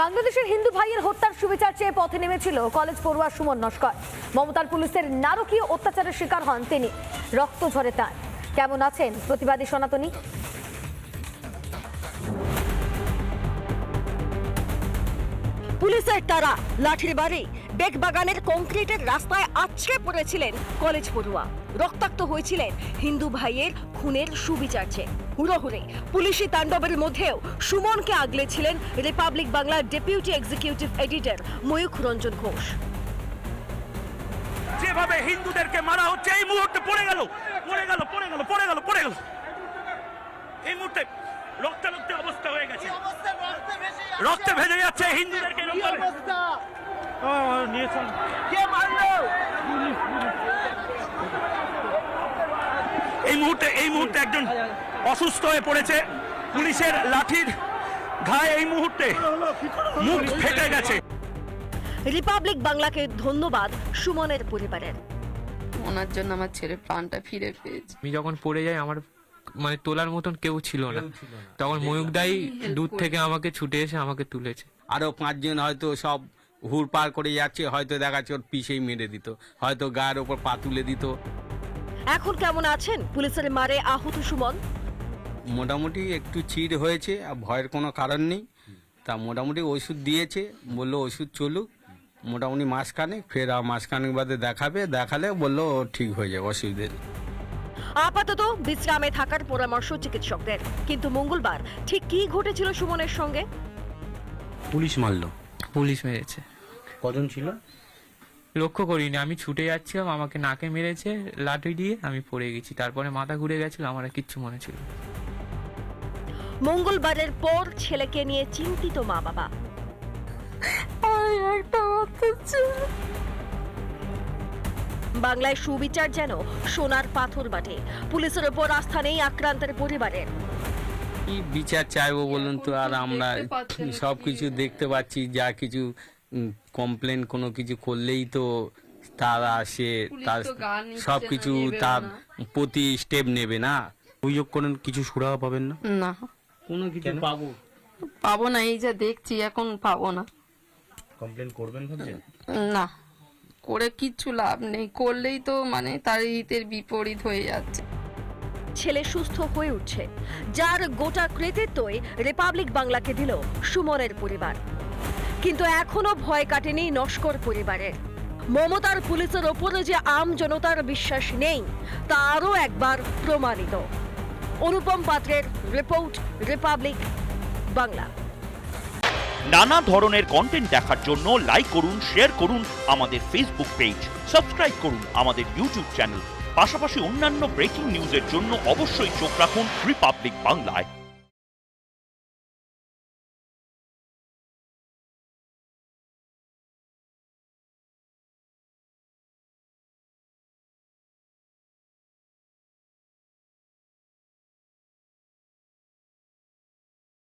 বাংলাদেশের হিন্দু ভাইয়ের হত্যার সুবিচার চেয়ে পথে নেমেছিল কলেজ পড়ুয়া সুমন নস্কর। মমতার পুলিশের নারকীয় অত্যাচারের শিকার হন তিনি। রক্ত ঝরে তার। কেমন আছেন প্রতিবাদী সনাতনী? পুলিশের তারা, লাঠির বাড়ি, বেগবাগানের কংক্রিটের রাস্তায় আছড়ে পড়েছিলেন কলেজ পড়ুয়া। রক্তাক্ত হয়েছিলেন হিন্দু ভাইয়ের খুনের সুবিচার চেয়ে। হুড়োহুড়ি পুলিশি তাণ্ডবের মধ্যেও সুমনকে আগলেছিলেন রিপাবলিক বাংলার deputy executive editor Mayukh Ranjan Ghosh. যেভাবে হিন্দুদেরকে মারা হচ্ছে এই মুহূর্তে পড়ে গেল এই মুহূর্তে রক্তাক্ত অবস্থা হয়ে গেছে, রক্তে ভেজে যাচ্ছে হিন্দুদেরকে। এই মুহূর্তে একজন অসুস্থ হয়ে পড়েছে। পুলিশের লাঠির ঘায়ে এই মুহূর্তে মুখ ফেটে গেছে। রিপাবলিক বাংলাকে ধন্যবাদ সুমনের পরিবারের। ওনার জন্য আমার ছেলে প্রাণটা ফিরে পেয়েছে। আমি যখন পড়ে যাই আমার তোলার মতন কেউ ছিল না, তখন ময়ূকদাই দূর থেকে আমাকে ছুটে এসে আমাকে তুলেছে। আরো 5 জন হয়তো সব হুড় পার করে যাচ্ছে, হয়তো দেখা যাচ্ছে ওর পিছেই মেরে দিত, হয়তো গায়ের ওপর পা তুলে দিত। এখন কেমন আছেন পুলিশের মারে আহত সুমন? মোটামুটি একটু চিড় হয়েছে, আর ভয়ের কোনো কারণ নেই। তা মোটামুটি ওষুধ দিয়েছে, বললো ওষুধ চলুক মোটামুটি মাসখানেক, ফের মাসখানেক বাদে দেখালে বললো ঠিক হয়ে যাবে, অসুবিধে নেই। আপাতত বিশ্রামে থাকার পরামর্শ চিকিৎসকদের। কিন্তু মঙ্গলবার ঠিক কি ঘটেছিল সুমনের সঙ্গে? পুলিশ মারলো। পুলিশ মেরেছে। কজন ছিল লক্ষ্য করিনি, আমি ছুটে যাচ্ছিলাম, আমাকে নাকে মেরেছে লাঠি দিয়ে, আমি পড়ে গেছি। তারপরে মাথা ঘুরে গেছিল, আমার আর কিচ্ছু মনে ছিল। মঙ্গলবারের পর ছেলেকে নিয়ে চিন্তিত মা বাবা। বাংলায় সুবিচার যেন সোনার পাথর বাটে। পুলিশের ওপর আস্থা নেই আক্রান্তের পরিবারের। কি বিচার চাইবো বলুন তো? আর আমরা সবকিছু দেখতে পাচ্ছি, যা কিছু কমপ্লেন কোনো কিছু করলেই তো তারা আসে, তার সবকিছু তার প্রতি স্টেপ নেবে না। অভিযোগ করেন, কিছু সুরাহা পাবেন না? না, কোনো কিছু পাবো না। এই যা দেখছি এখন পাবো না। কমপ্লেন করবেন ভাবছেন? না, করে কিচ্ছু লাভ নেই। করলেই তো তার হিতের বিপরীত হয়ে যাচ্ছে। ছেলে সুস্থ হয়ে উঠছে, যার গোটা কৃতিত্বই রিপাবলিক বাংলাকে দিল সুমনের পরিবার। কিন্তু এখনো ভয় কাটেনি নস্কর পরিবারের। মমতার পুলিশের ওপরে যে আম জনতার বিশ্বাস নেই তা আরও একবার প্রমাণিত। অনুপম পাত্রের রিপোর্ট, রিপাবলিক বাংলা। নানা ধরনের কন্টেন্ট দেখার জন্য লাইক করুন, শেয়ার করুন আমাদের ফেসবুক পেজ, সাবস্ক্রাইব করুন আমাদের ইউটিউব চ্যানেল। পাশাপাশি অন্যান্য ব্রেকিং নিউজের জন্য অবশ্যই চোখ রাখুন রিপাবলিক বাংলায়।